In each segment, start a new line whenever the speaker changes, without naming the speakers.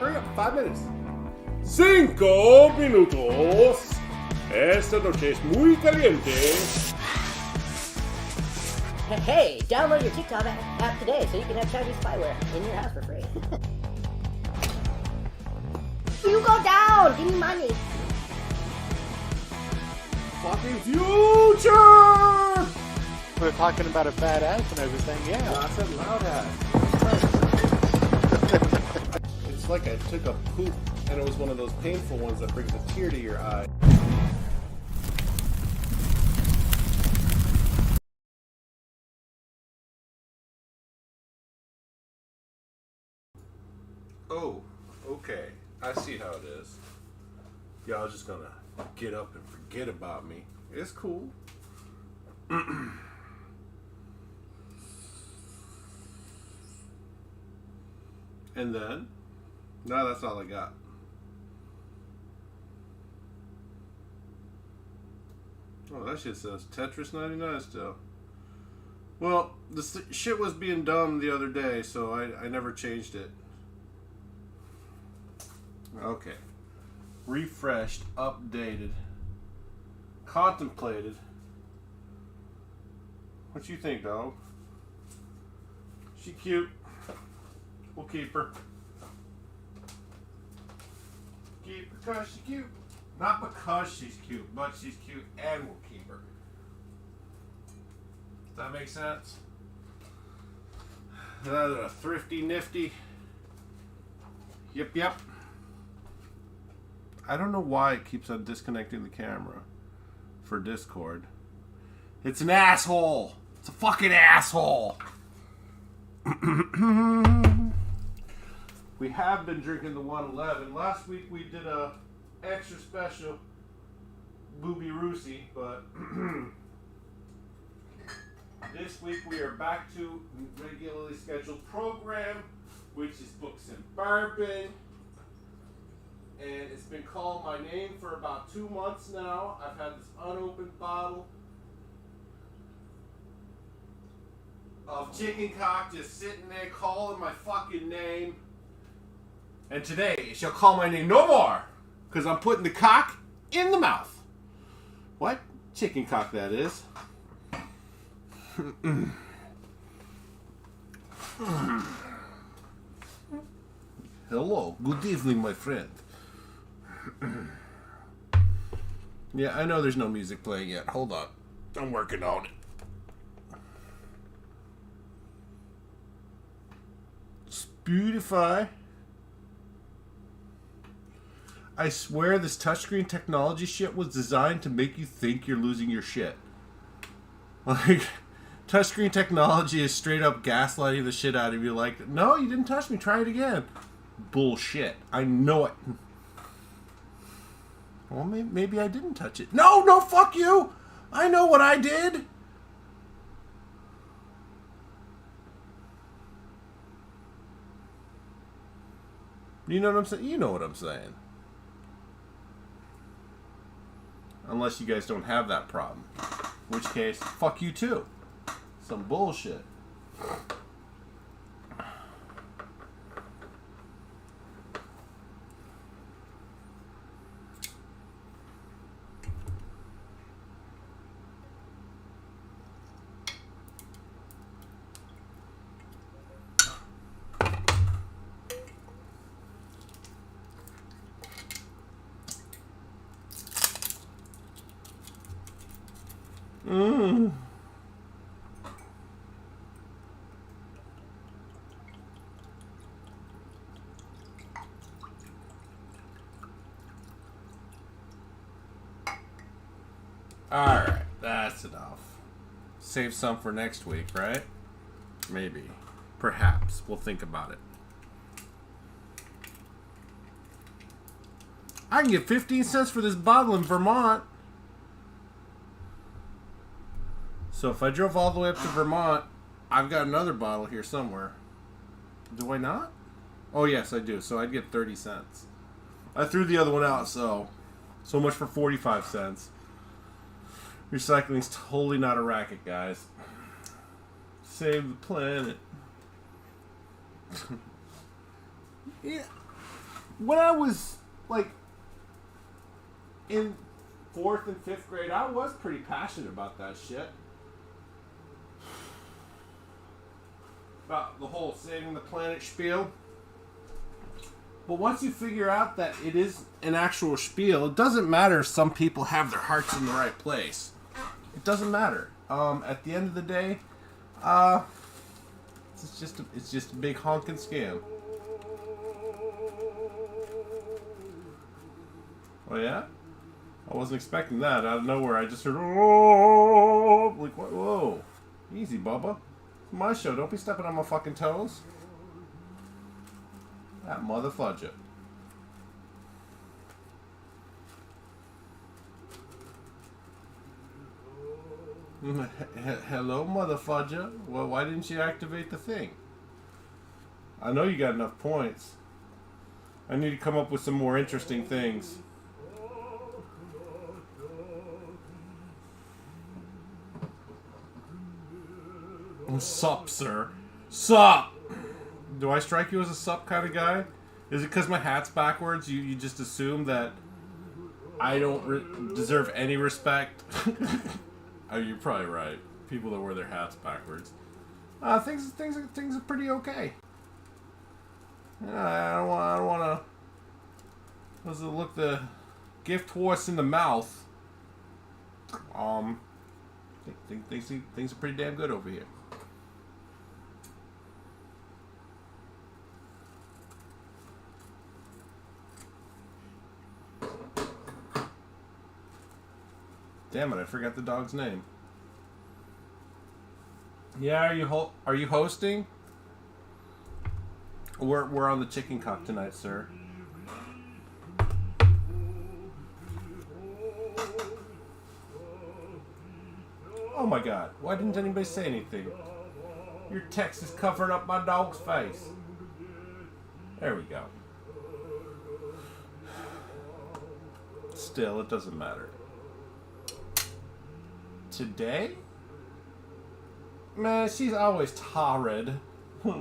Hurry up, 5 minutes. 5 minutos. Esta noche es muy caliente.
Hey, download your TikTok app today so you can have Chinese spyware in your house for free. You go down! Give me money!
Fucking future!
We're talking about a fat ass and everything, yeah.
No, I said loud ass. It's like I took a poop and it was one of those painful ones that brings a tear to your eye. Oh, okay. I see how it is. Y'all just gonna get up and forget about me. It's cool. And then, no, that's all I got. Oh, that shit says Tetris 99 still. Well, the shit was being dumb the other day, so I never changed it. Okay. Refreshed, updated, contemplated. What you think, dog? She cute. We'll keep her. Keep her because she's cute. Not because she's cute, but she's cute and we'll keep her. Does that make sense? Another thrifty nifty. Yep. I don't know why it keeps on disconnecting the camera for Discord. It's an asshole. It's a fucking asshole. We have been drinking the 111. Last week we did a extra special Booby Roosie, but this week we are back to regularly scheduled program, which is books and bourbon. And it's been called my name for about 2 months now. I've had this unopened bottle of chicken cock just sitting there calling my fucking name. And today it shall call my name no more, because I'm putting the cock in the mouth. What? Chicken cock, that is. Hello, good evening, my friend. Yeah, I know there's no music playing yet. Hold on. I'm working on it. Spotify. I swear this touchscreen technology shit was designed to make you think you're losing your shit. Like, touchscreen technology is straight up gaslighting the shit out of you. Like, no, you didn't touch me. Try it again. Bullshit. I know it. Well, maybe I didn't touch it. No, fuck you! I know what I did! You know what I'm saying? You know what I'm saying. Unless you guys don't have that problem. In which case, fuck you too. Some bullshit. Alright, that's enough. Save some for next week, right? Maybe. Perhaps. We'll think about it. I can get 15 cents for this bottle in Vermont. So if I drove all the way up to Vermont, I've got another bottle here somewhere. Do I not? Oh, yes, I do. So I'd get 30 cents. I threw the other one out, so much for 45 cents. Recycling's totally not a racket, guys. Save the planet. Yeah. when I was like in 4th and 5th grade, I was pretty passionate about that shit. About the whole saving the planet spiel. But once you figure out that it is an actual spiel, it doesn't matter if some people have their hearts in the right place. It doesn't matter. At the end of the day, it's just a big honking scam. Oh yeah? I wasn't expecting that. Out of nowhere, I just heard, oh, like, whoa. Easy, Bubba. It's my show. Don't be stepping on my fucking toes. That mother fudge it. Hello, mother fudger. Well, why didn't you activate the thing? I know you got enough points. I need to come up with some more interesting things. Sup, sir? Sup? Do I strike you as a sup kind of guy? Is it because my hat's backwards? You just assume that I don't deserve any respect? Oh, you're probably right. People that wear their hats backwards. Things are pretty okay. I don't want to. Does it look the gift horse in the mouth? Things are pretty damn good over here. Damn it! I forgot the dog's name. Yeah, are you hosting? We're on the chicken cock tonight, sir. Oh my God! Why didn't anybody say anything? Your text is covering up my dog's face. There we go. Still, it doesn't matter. Today? Man, she's always tired. Is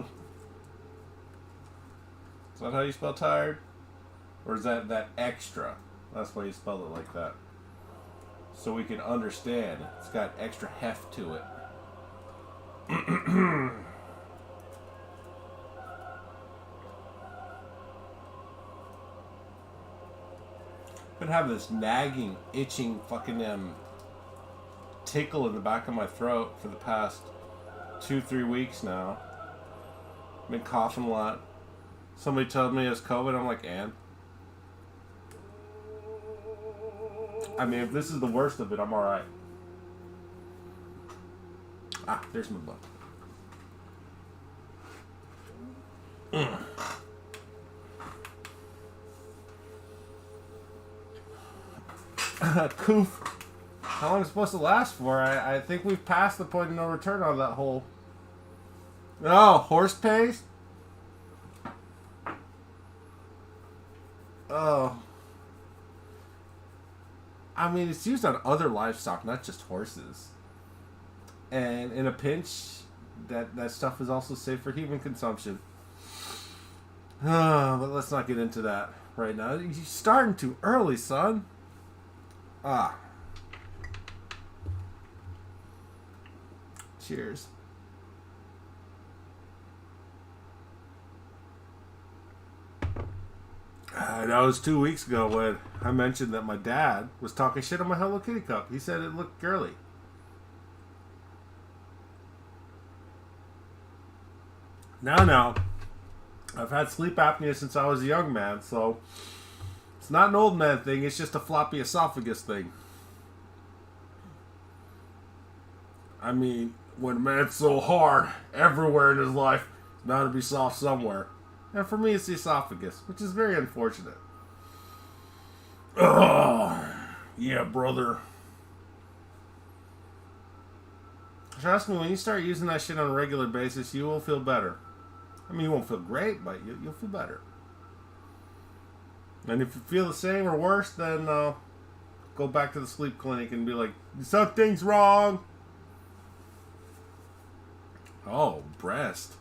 that how you spell tired? Or is that extra? That's why you spell it like that. So we can understand. It's got extra heft to it. Been having this nagging, itching, fucking tickle in the back of my throat for the past 2-3 weeks now. Been coughing a lot. Somebody told me it's COVID. I'm like, and? I mean, if this is the worst of it, I'm alright. Ah, there's my book. Coof. How long is it supposed to last for? I think we've passed the point of no return on that whole... Oh, horse paste? Oh. I mean, it's used on other livestock, not just horses. And in a pinch, that stuff is also safe for human consumption. But let's not get into that right now. You're starting too early, son. Ah. Cheers. That was 2 weeks ago when I mentioned that my dad was talking shit on my Hello Kitty cup. He said it looked girly. Now, I've had sleep apnea since I was a young man, so it's not an old man thing, it's just a floppy esophagus thing. I mean, when a man's so hard everywhere in his life, it's bound to be soft somewhere. And for me, it's the esophagus, which is very unfortunate. Oh, yeah, brother. Trust me, when you start using that shit on a regular basis, you will feel better. I mean, you won't feel great, but you'll feel better. And if you feel the same or worse, then go back to the sleep clinic and be like, something's wrong. Oh, breast.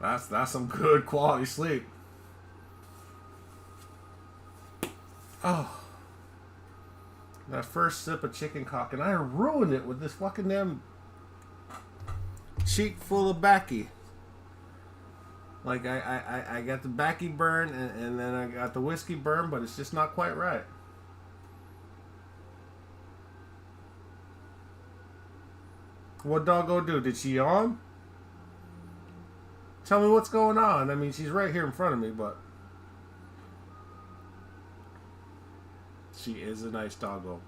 That's some good quality sleep. Oh. That first sip of chicken cock, and I ruined it with this fucking damn cheek full of backy. Like, I got the backy burn, and then I got the whiskey burn, but it's just not quite right. What doggo do? Did she yawn? Tell me what's going on. I mean, she's right here in front of me, but she is a nice doggo.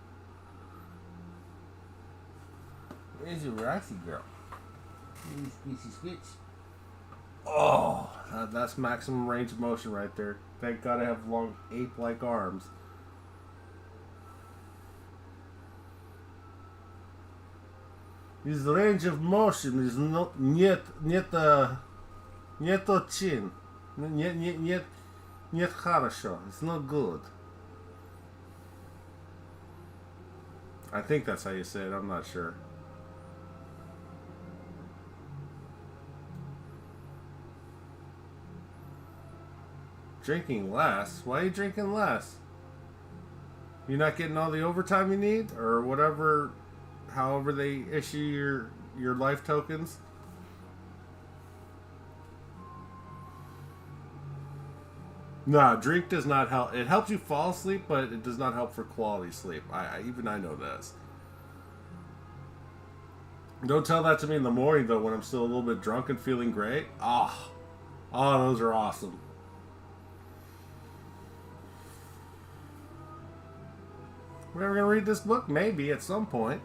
Where's your Roxy girl? Squishy. Oh, that's maximum range of motion right there. Thank God I have long ape-like arms. His range of motion is not нет очень. Нет хорошо. It's not good. I think that's how you say it. I'm not sure. Drinking less? Why are you drinking less? You're not getting all the overtime you need? Or whatever, however they issue your life tokens? Nah, drink does not help. It helps you fall asleep, but it does not help for quality sleep. I know this. Don't tell that to me in the morning, though, when I'm still a little bit drunk and feeling great. Oh, those are awesome. We're ever going to read this book? Maybe, at some point.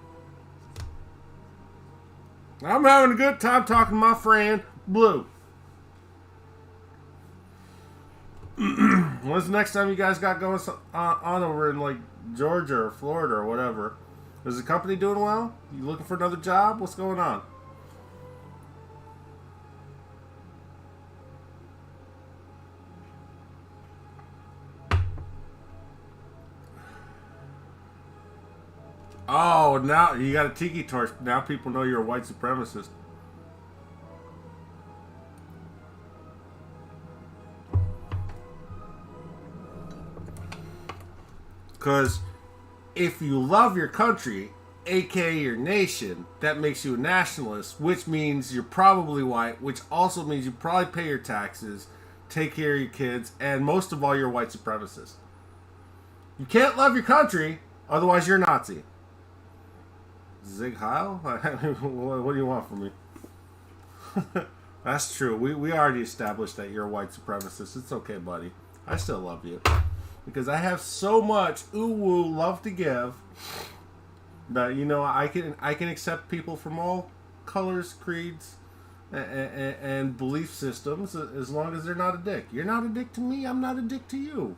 I'm having a good time talking to my friend, Blue. When's the next time you guys got going on over in, like, Georgia or Florida or whatever? Is the company doing well? You looking for another job? What's going on? Oh, now you got a tiki torch. Now people know you're a white supremacist. Because if you love your country, aka your nation, that makes you a nationalist, which means you're probably white, which also means you probably pay your taxes, take care of your kids, and most of all, you're a white supremacist. You can't love your country, otherwise you're a Nazi. Zig Heil? What do you want from me? That's true. We already established that you're a white supremacist. It's okay, buddy. I still love you. Because I have so much ooh-woo love to give that, you know, I can accept people from all colors, creeds, and belief systems as long as they're not a dick. You're not a dick to me, I'm not a dick to you.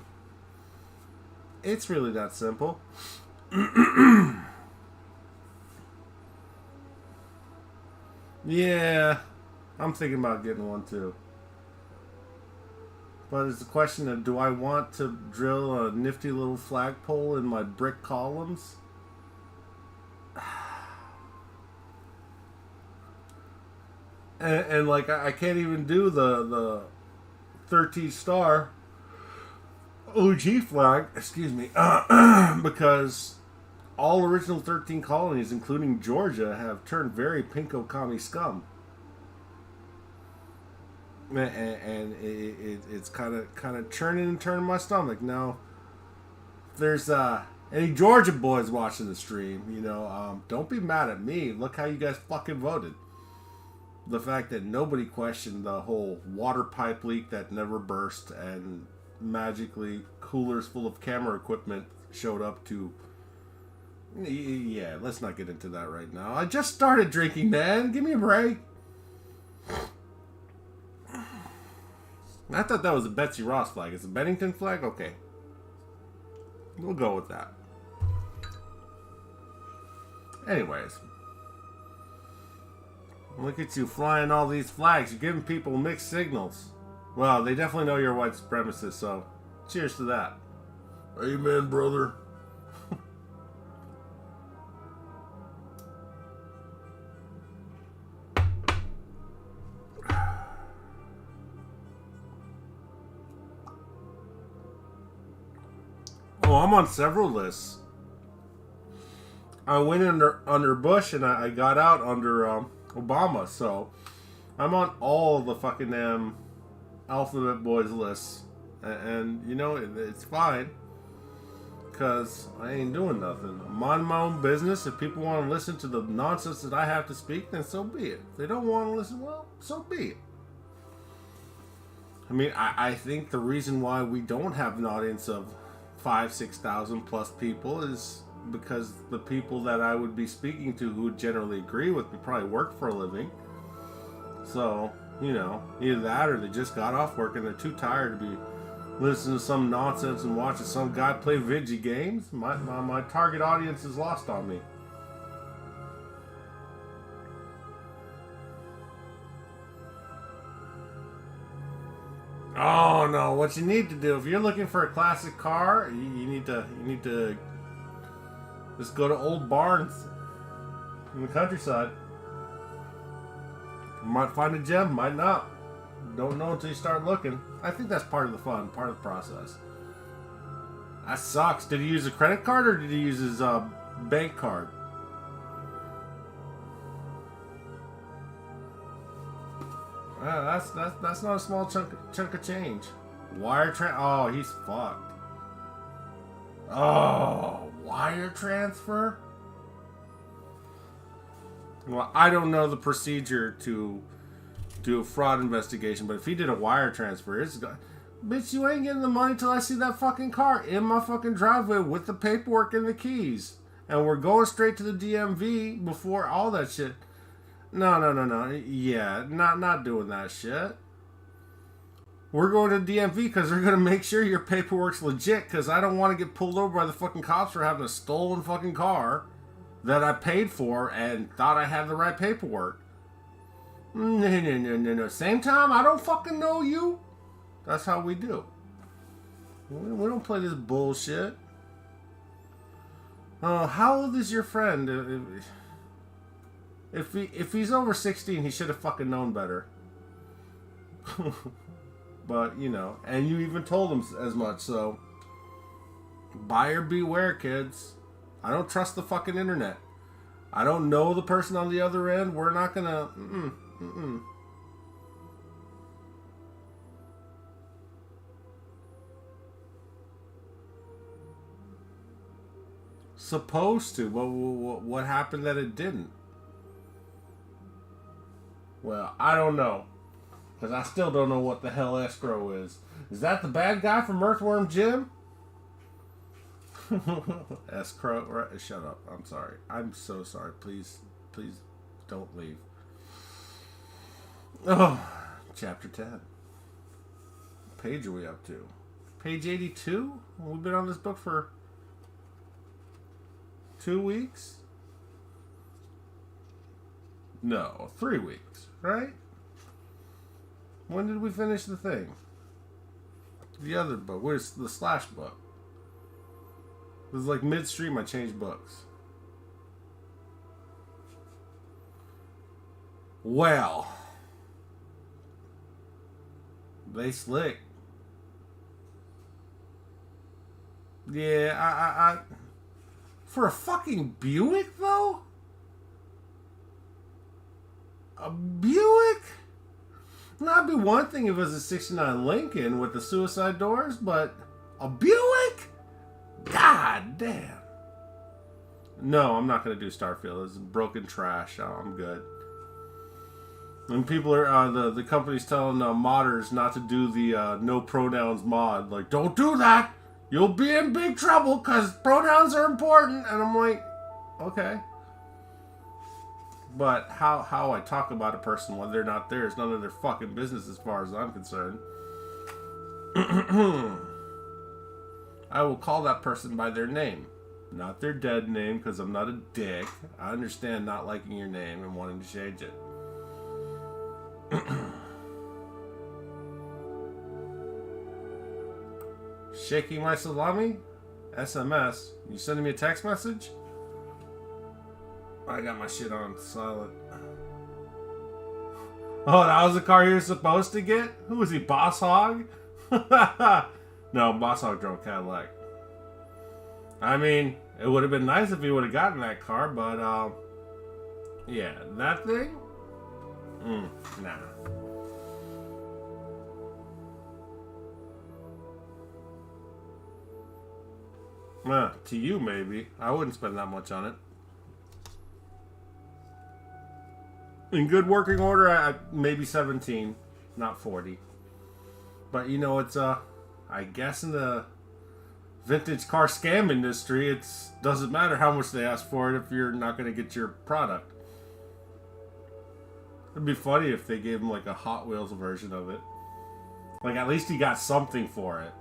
It's really that simple. Yeah, I'm thinking about getting one too. But it's a question of, do I want to drill a nifty little flagpole in my brick columns? And like, I can't even do the 13 star OG flag, excuse me, because all original 13 colonies, including Georgia, have turned very pinko commie scum. And it's kind of churning and turning my stomach. Now, if there's any Georgia boys watching the stream, you know, don't be mad at me. Look how you guys fucking voted. The fact that nobody questioned the whole water pipe leak that never burst, and magically coolers full of camera equipment showed up to... Yeah, let's not get into that right now. I just started drinking, man. Give me a break. I thought that was a Betsy Ross flag. It's a Bennington flag? Okay. We'll go with that. Anyways. Look at you flying all these flags. You're giving people mixed signals. Well, they definitely know you're a white supremacist, so cheers to that. Amen, brother. I'm on several lists. I went under Bush and I got out under Obama, so I'm on all the fucking damn Alphabet Boys lists, and you know it's fine because I ain't doing nothing. I'm minding my own business. If people want to listen to the nonsense that I have to speak, then so be it. If they don't want to listen, well, so be it. I mean, I think the reason why we don't have an audience of 5,000-6,000 plus people is because the people that I would be speaking to who generally agree with me probably work for a living. So, you know, either that or they just got off work and they're too tired to be listening to some nonsense and watching some guy play video games. My target audience is lost on me. Oh no! What you need to do if you're looking for a classic car, you need to just go to old barns in the countryside. You might find a gem, might not. Don't know until you start looking. I think that's part of the fun, part of the process. That sucks. Did he use a credit card or did he use his bank card? That's not a small chunk of change. Oh, he's fucked. Oh, wire transfer? Well, I don't know the procedure to do a fraud investigation, but if he did a wire transfer, bitch, you ain't getting the money till I see that fucking car in my fucking driveway with the paperwork and the keys. And we're going straight to the DMV before all that shit. No. Yeah, not doing that shit. We're going to DMV because they're going to make sure your paperwork's legit, because I don't want to get pulled over by the fucking cops for having a stolen fucking car that I paid for and thought I had the right paperwork. No. Same time, I don't fucking know you. That's how we do. We don't play this bullshit. Oh, how old is your friend? If he's over 16, he should have fucking known better. But, you know, and you even told him as much, so buyer beware, kids. I don't trust the fucking internet. I don't know the person on the other end. We're not gonna... Supposed to, but what happened that it didn't? Well, I don't know. Because I still don't know what the hell escrow is. Is that the bad guy from Earthworm Jim? Escrow, right? Shut up. I'm sorry. I'm so sorry. Please don't leave. Oh, chapter 10. What page are we up to? Page 82? We've been on this book for 2 weeks? No, 3 weeks, right? When did we finish the thing? The other book. Where's the slash book? It was like midstream I changed books. Well, they slick. Yeah, I for a fucking Buick though? A Buick? That'd be one thing if it was a 69 Lincoln with the suicide doors, but a Buick? God damn. No, I'm not going to do Starfield. It's broken trash. I'm good. And people are, the company's telling modders not to do the no pronouns mod. Like, don't do that. You'll be in big trouble because pronouns are important. And I'm like, okay. But how I talk about a person when they're not there is none of their fucking business as far as I'm concerned. I will call that person by their name. Not their dead name, because I'm not a dick. I understand not liking your name and wanting to change it. Shaking my salami? SMS. You sending me a text message? I got my shit on silent. Oh, that was the car you were supposed to get? Who was he, Boss Hog? No, Boss Hog drove Cadillac. I mean, it would have been nice if he would have gotten that car, but, yeah, that thing? Nah. To you, maybe. I wouldn't spend that much on it. In good working order, maybe 17, not 40. But, you know, it's, I guess in the vintage car scam industry, it doesn't matter how much they ask for it if you're not going to get your product. It'd be funny if they gave him like a Hot Wheels version of it. Like, at least he got something for it.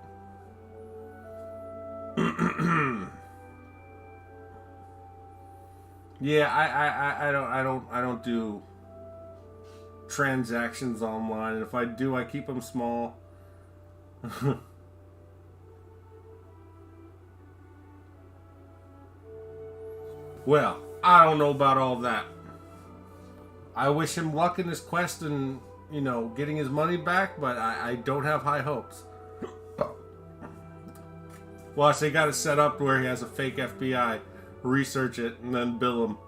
Yeah, I don't do transactions online, and if I do, I keep them small. Well, I don't know about all that. I wish him luck in his quest and, you know, getting his money back, but I don't have high hopes. Well, they got it set up where he has a fake FBI research it and then bill him.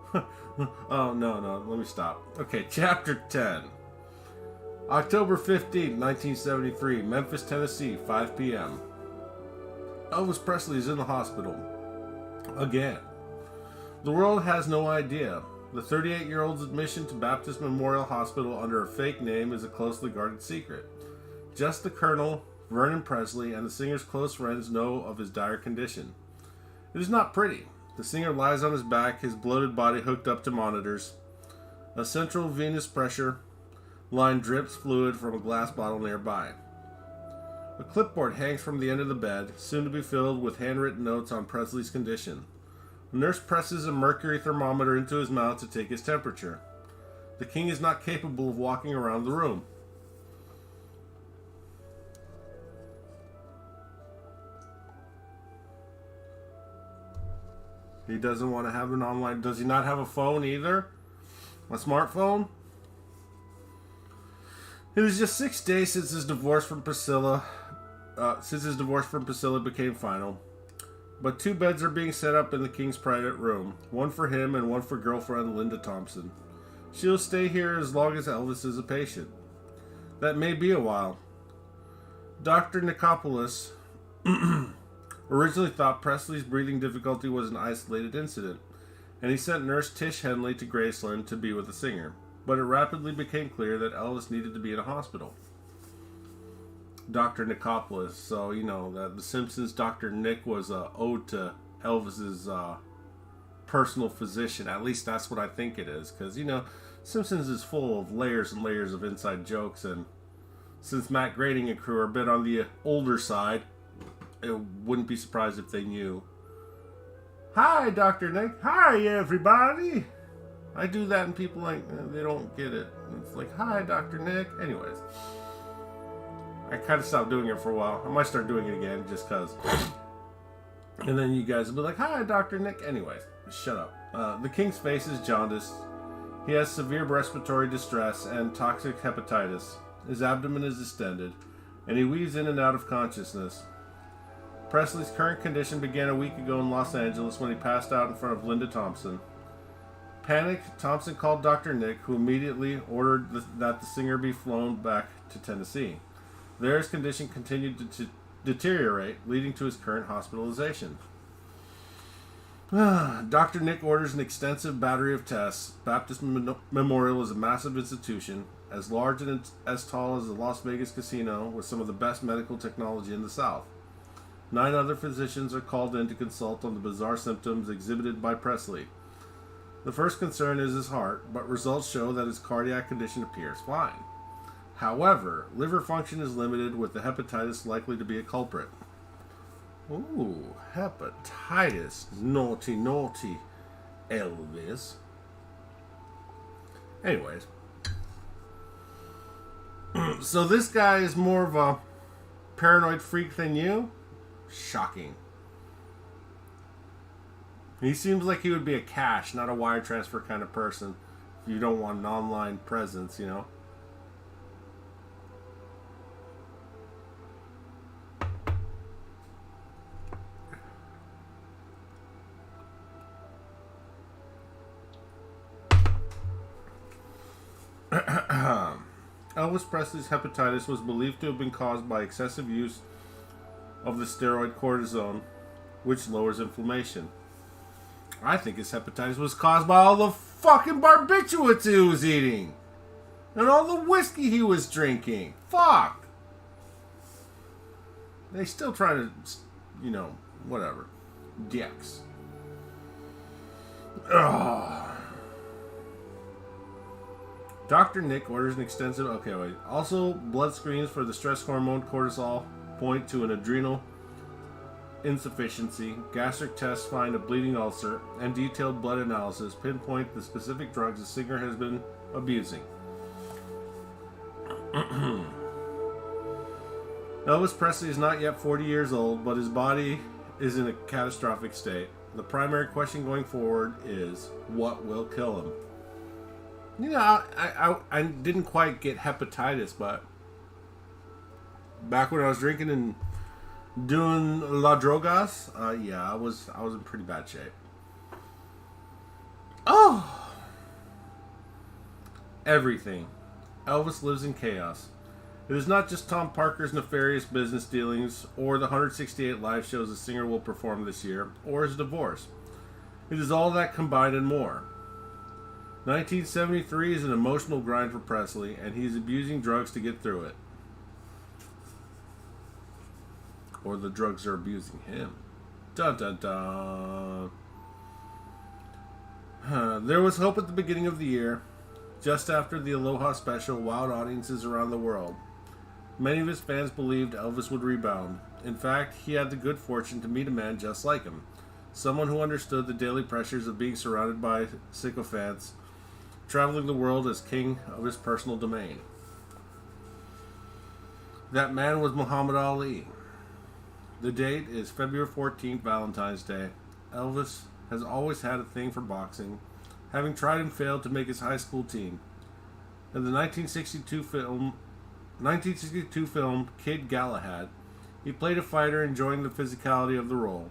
Oh, no, let me stop. Okay, Chapter 10. October 15th, 1973, Memphis, Tennessee, 5 p.m. Elvis Presley is in the hospital. Again. The world has no idea. The 38-year-old's admission to Baptist Memorial Hospital under a fake name is a closely guarded secret. Just the Colonel, Vernon Presley, and the singer's close friends know of his dire condition. It is not pretty. The singer lies on his back, his bloated body hooked up to monitors. A central venous pressure line drips fluid from a glass bottle nearby. A clipboard hangs from the end of the bed, soon to be filled with handwritten notes on Presley's condition. A nurse presses a mercury thermometer into his mouth to take his temperature. The king is not capable of walking around the room. He doesn't want to have an online... Does he not have a phone either? A smartphone? It was just 6 days since his divorce from Priscilla... became final. But 2 beds are being set up in the king's private room. One for him and one for girlfriend Linda Thompson. She'll stay here as long as Elvis is a patient. That may be a while. Dr. Nikopoulos originally thought Presley's breathing difficulty was an isolated incident, and he sent nurse Tish Henley to Graceland to be with the singer. But it rapidly became clear that Elvis needed to be in a hospital. Dr. Nikopoulos, so, you know, the Simpsons Dr. Nick was a ode to Elvis's personal physician. At least that's what I think it is, because, you know, Simpsons is full of layers and layers of inside jokes, and since Matt Groening and crew are a bit on the older side, it wouldn't be surprised if they knew. Hi, Dr. Nick. Hi, everybody. I do that and people they don't get it. It's like, hi, Dr. Nick. Anyways. I kind of stopped doing it for a while. I might start doing it again just because. And then you guys will be like, hi, Dr. Nick. Anyways, shut up. The king's face is jaundiced. He has severe respiratory distress and toxic hepatitis. His abdomen is distended, and he weaves in and out of consciousness. Presley's current condition began a week ago in Los Angeles when he passed out in front of Linda Thompson. Panicked, Thompson called Dr. Nick, who immediately ordered that the singer be flown back to Tennessee. There, his condition continued to deteriorate, leading to his current hospitalization. Dr. Nick orders an extensive battery of tests. Baptist Memorial is a massive institution, as large and as tall as the Las Vegas Casino, with some of the best medical technology in the South. 9 other physicians are called in to consult on the bizarre symptoms exhibited by Presley. The first concern is his heart, but results show that his cardiac condition appears fine. However, liver function is limited, with the hepatitis likely to be a culprit. Ooh, hepatitis. Naughty, naughty, Elvis. Anyways. So this guy is more of a paranoid freak than you? Shocking. He seems like he would be a cash, not a wire transfer kind of person. If you don't want an online presence, you know. Elvis Presley's hepatitis was believed to have been caused by excessive use of the steroid cortisone, which lowers inflammation. I think his hepatitis was caused by all the fucking barbiturates he was eating. And all the whiskey he was drinking. Fuck. They still try to, whatever. Dicks. Ugh. Dr. Nick orders an extensive... Okay, wait. Also, blood screens for the stress hormone cortisol point to an adrenal insufficiency. Gastric tests find a bleeding ulcer. And detailed blood analysis pinpoint the specific drugs the singer has been abusing. Elvis Presley is not yet 40 years old, but his body is in a catastrophic state. The primary question going forward is, what will kill him? I didn't quite get hepatitis, but back when I was drinking and doing La Drogas, I was in pretty bad shape. Oh! Everything. Elvis lives in chaos. It is not just Tom Parker's nefarious business dealings or the 168 live shows the singer will perform this year, or his divorce. It is all that combined and more. 1973 is an emotional grind for Presley, and he is abusing drugs to get through it. Or the drugs are abusing him. Dun dun dun. There was hope at the beginning of the year. Just after the Aloha special wowed audiences around the world. Many of his fans believed Elvis would rebound. In fact, he had the good fortune to meet a man just like him. Someone who understood the daily pressures of being surrounded by sycophants, traveling the world as king of his personal domain. That man was Muhammad Ali. The date is February 14th, Valentine's Day. Elvis has always had a thing for boxing, having tried and failed to make his high school team. In the 1962 film Kid Galahad, he played a fighter enjoying the physicality of the role.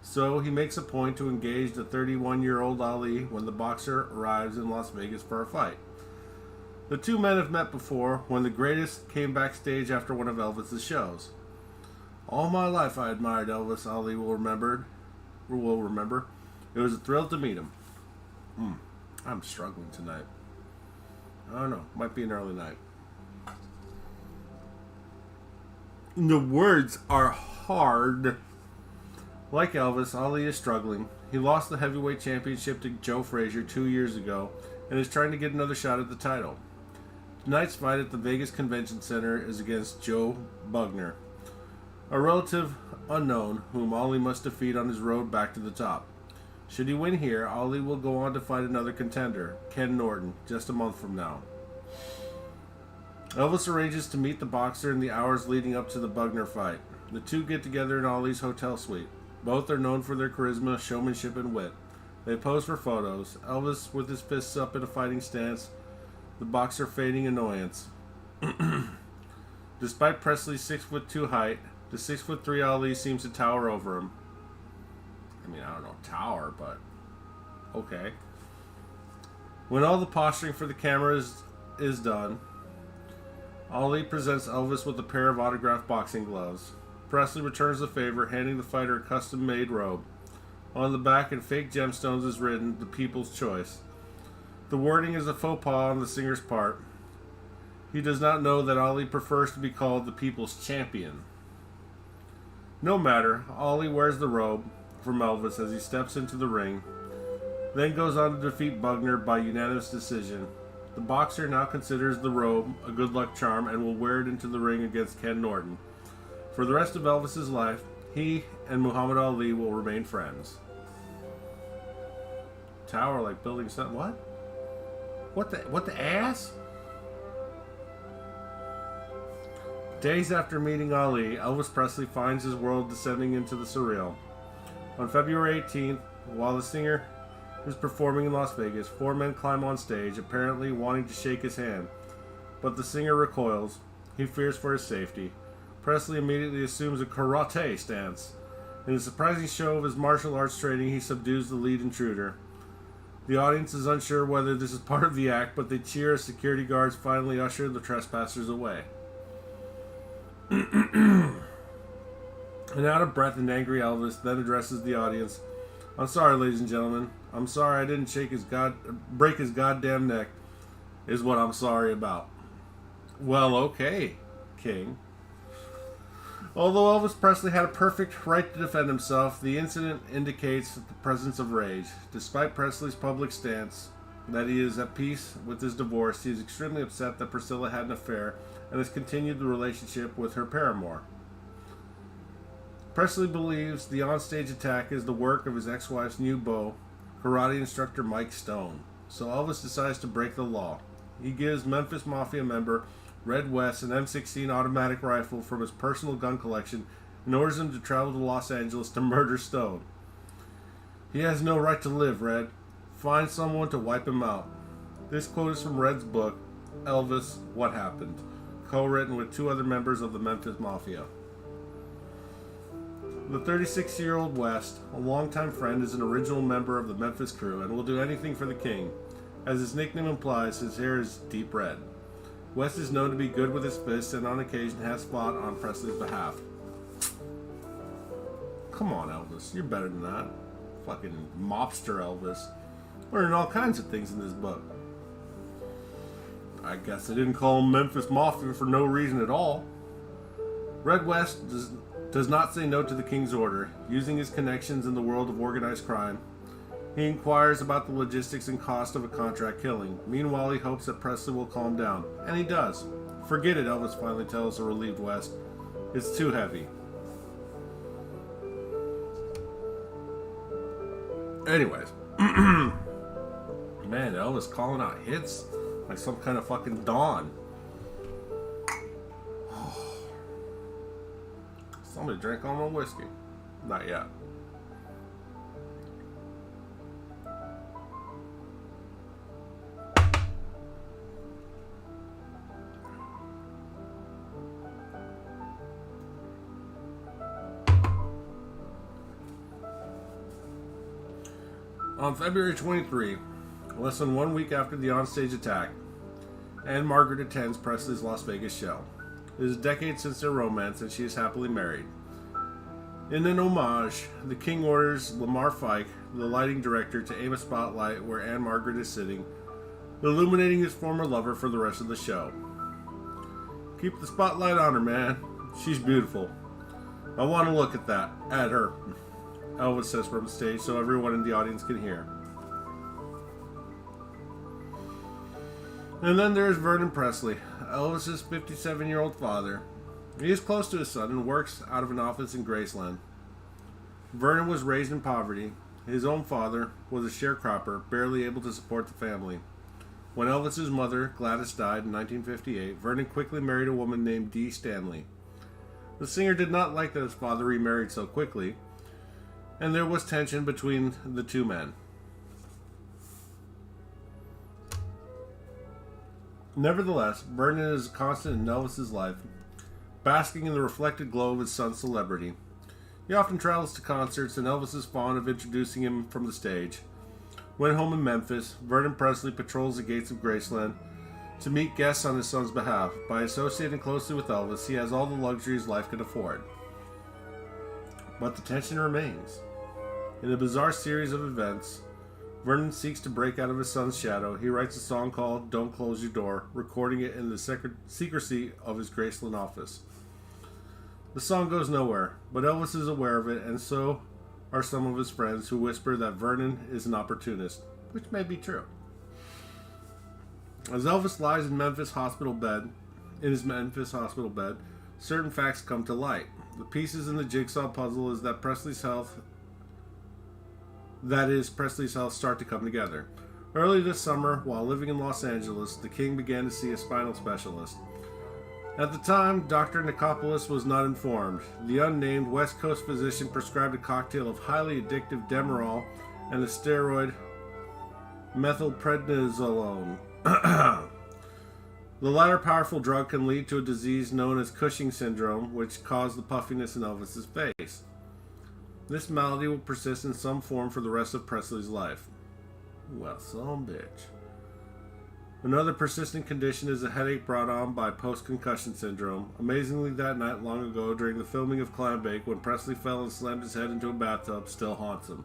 So he makes a point to engage the 31-year-old Ali when the boxer arrives in Las Vegas for a fight. The two men have met before when the greatest came backstage after one of Elvis's shows. All my life I admired Elvis, Ali will remember. It was a thrill to meet him. I'm struggling tonight. I don't know. Might be an early night. The words are hard. Like Elvis, Ali is struggling. He lost the heavyweight championship to Joe Frazier 2 years ago and is trying to get another shot at the title. Tonight's fight at the Vegas Convention Center is against Joe Bugner, a relative unknown whom Ali must defeat on his road back to the top. Should he win here, Ali will go on to fight another contender, Ken Norton, just a month from now. Elvis arranges to meet the boxer in the hours leading up to the Bugner fight. The two get together in Ali's hotel suite. Both are known for their charisma, showmanship, and wit. They pose for photos, Elvis with his fists up in a fighting stance, the boxer feigning annoyance. Despite Presley's 6'2" height, the 6'3" Ali seems to tower over him. I mean, I don't know, tower, but okay. When all the posturing for the camera is done, Ali presents Elvis with a pair of autographed boxing gloves. Presley returns the favor, handing the fighter a custom-made robe. On the back in fake gemstones is written, "The People's Choice." The wording is a faux pas on the singer's part. He does not know that Ali prefers to be called the People's Champion. No matter, Ali wears the robe from Elvis as he steps into the ring, then goes on to defeat Bugner by unanimous decision. The boxer now considers the robe a good luck charm and will wear it into the ring against Ken Norton. For the rest of Elvis's life, he and Muhammad Ali will remain friends. Tower like building something. What? What the ass? Days after meeting Ali, Elvis Presley finds his world descending into the surreal. On February 18th, while the singer is performing in Las Vegas, 4 men climb on stage, apparently wanting to shake his hand. But the singer recoils. He fears for his safety. Presley immediately assumes a karate stance. In a surprising show of his martial arts training, he subdues the lead intruder. The audience is unsure whether this is part of the act, but they cheer as security guards finally usher the trespassers away. And out of breath and angry, Elvis then addresses the audience. I'm sorry, ladies and gentlemen. I'm sorry I didn't break his goddamn neck, is what I'm sorry about. Well, okay, King. Although Elvis Presley had a perfect right to defend himself, the incident indicates the presence of rage. Despite Presley's public stance that he is at peace with his divorce, he is extremely upset that Priscilla had an affair and has continued the relationship with her paramour. Presley believes the onstage attack is the work of his ex-wife's new beau, karate instructor Mike Stone. So Elvis decides to break the law. He gives Memphis Mafia member Red West an M16 automatic rifle from his personal gun collection and orders him to travel to Los Angeles to murder Stone. He has no right to live, Red. Find someone to wipe him out. This quote is from Red's book, Elvis, What Happened, co-written with two other members of the Memphis Mafia. The 36-year-old West, a longtime friend, is an original member of the Memphis crew and will do anything for the king. As his nickname implies, his hair is deep red. West is known to be good with his fists and on occasion has fought on Presley's behalf. Come on, Elvis. You're better than that. Fucking mobster Elvis. Learning all kinds of things in this book. I guess they didn't call him Memphis Mafia for no reason at all. Red West does not say no to the king's order. Using his connections in the world of organized crime, he inquires about the logistics and cost of a contract killing. Meanwhile, he hopes that Presley will calm down. And he does. Forget it, Elvis finally tells the relieved West. It's too heavy. Anyways. Man, Elvis calling out hits like some kind of fucking Dawn. Somebody drank all my whiskey. Not yet. On February 23, less than 1 week after the onstage attack, Anne Margaret attends Presley's Las Vegas show. It is decades since their romance and she is happily married. In an homage, the king orders Lamar Fike, the lighting director, to aim a spotlight where Anne Margaret is sitting, illuminating his former lover for the rest of the show. Keep the spotlight on her, man. She's beautiful. I want to look at her, Elvis says from the stage so everyone in the audience can hear. And then there's Vernon Presley, Elvis's 57-year-old father. He is close to his son and works out of an office in Graceland. Vernon was raised in poverty. His own father was a sharecropper, barely able to support the family. When Elvis's mother, Gladys, died in 1958, Vernon quickly married a woman named Dee Stanley. The singer did not like that his father remarried so quickly, and there was tension between the two men. Nevertheless, Vernon is a constant in Elvis's life, basking in the reflected glow of his son's celebrity. He often travels to concerts, and Elvis is fond of introducing him from the stage. When home in Memphis, Vernon Presley patrols the gates of Graceland to meet guests on his son's behalf. By associating closely with Elvis, he has all the luxuries life can afford. But the tension remains. In a bizarre series of events, Vernon seeks to break out of his son's shadow. He writes a song called Don't Close Your Door, recording it in the secrecy of his Graceland office. The song goes nowhere, but Elvis is aware of it, and so are some of his friends who whisper that Vernon is an opportunist, which may be true. As Elvis lies in his Memphis hospital bed, certain facts come to light. The pieces in the jigsaw puzzle is that Presley's health start to come together. Early this summer, while living in Los Angeles, the king began to see a spinal specialist. At the time, Dr. Nicopolis was not informed. The unnamed West Coast physician prescribed a cocktail of highly addictive Demerol and the steroid methylprednisolone. The latter powerful drug can lead to a disease known as Cushing syndrome, which caused the puffiness in Elvis's face. This malady will persist in some form for the rest of Presley's life. Well, some bitch. Another persistent condition is a headache brought on by post-concussion syndrome. Amazingly, that night long ago during the filming of Clambake, when Presley fell and slammed his head into a bathtub, still haunts him.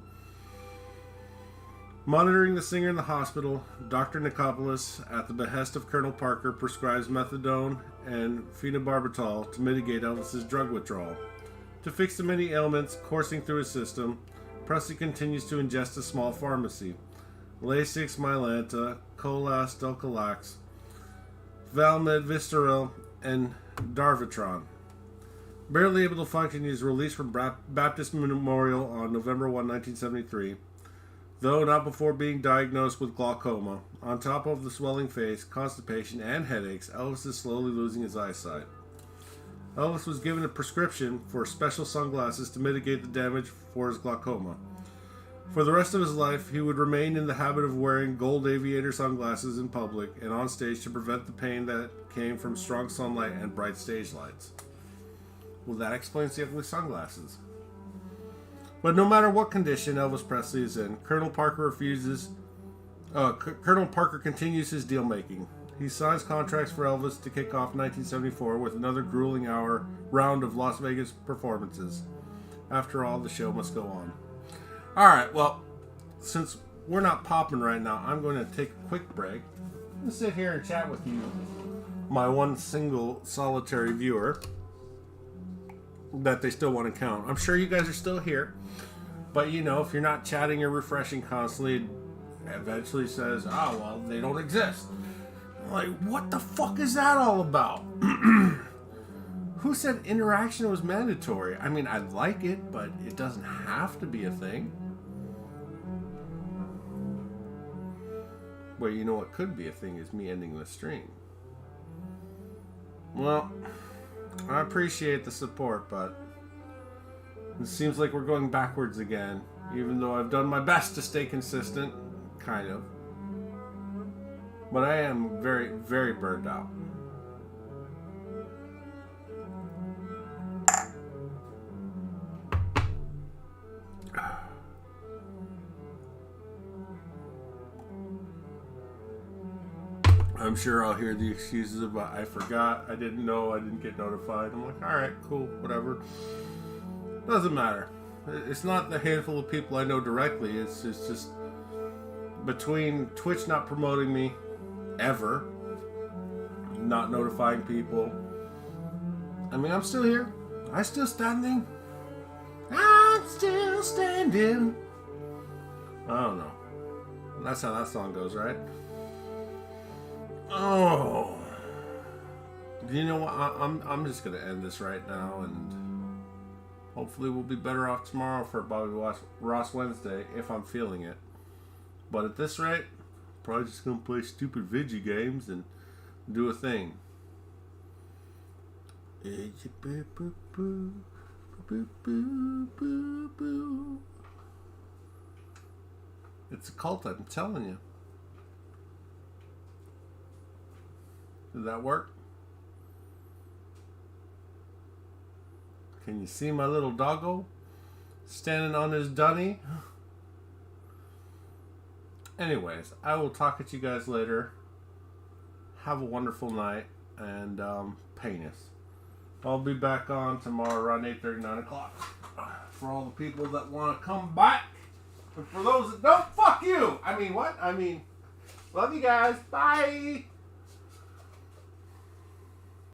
Monitoring the singer in the hospital, Dr. Nicopolis, at the behest of Colonel Parker, prescribes methadone and phenobarbital to mitigate Elvis's drug withdrawal. To fix the many ailments coursing through his system, Presley continues to ingest a small pharmacy. Lasix, Mylanta, Colas, Dulcolax, Valmed, Vistaril, and Darvitron. Barely able to function, he is released from Baptist Memorial on November 1, 1973, though not before being diagnosed with glaucoma. On top of the swelling face, constipation, and headaches, Elvis is slowly losing his eyesight. Elvis was given a prescription for special sunglasses to mitigate the damage for his glaucoma. For the rest of his life, he would remain in the habit of wearing gold aviator sunglasses in public and on stage to prevent the pain that came from strong sunlight and bright stage lights. Well, that explains the ugly sunglasses. But no matter what condition Elvis Presley is in, Colonel Parker continues his deal making. He signs contracts for Elvis to kick off 1974 with another grueling round of Las Vegas performances. After all, the show must go on. Alright, well, since we're not popping right now, I'm going to take a quick break and sit here and chat with you, my one single solitary viewer that they still want to count. I'm sure you guys are still here, but you know, if you're not chatting or refreshing constantly, it eventually says, oh, well, they don't exist. I'm like, what the fuck is that all about? Who said interaction was mandatory? I mean, I like it, but it doesn't have to be a thing. Well, you know what could be a thing is me ending the stream. Well, I appreciate the support, but it seems like we're going backwards again, even though I've done my best to stay consistent, kind of. But I am very, very burned out. I'm sure I'll hear the excuses about I forgot, I didn't know, I didn't get notified. I'm like, alright, cool, whatever. Doesn't matter. It's not the handful of people I know directly. It's just between Twitch not promoting me ever, not notifying people. I mean, I'm still here. I'm still standing. I'm still standing. I don't know. That's how that song goes, right? Oh, you know what? I'm just gonna end this right now, and hopefully we'll be better off tomorrow for Bobby Ross Wednesday if I'm feeling it. But at this rate, probably just gonna play stupid video games and do a thing. It's a cult, I'm telling you. Did that work? Can you see my little doggo standing on his dunny? Anyways, I will talk at you guys later. Have a wonderful night, and penis. I'll be back on tomorrow around 8:30, 9 o'clock. For all the people that want to come back. And for those that don't, fuck you! I mean, what? I mean, love you guys. Bye!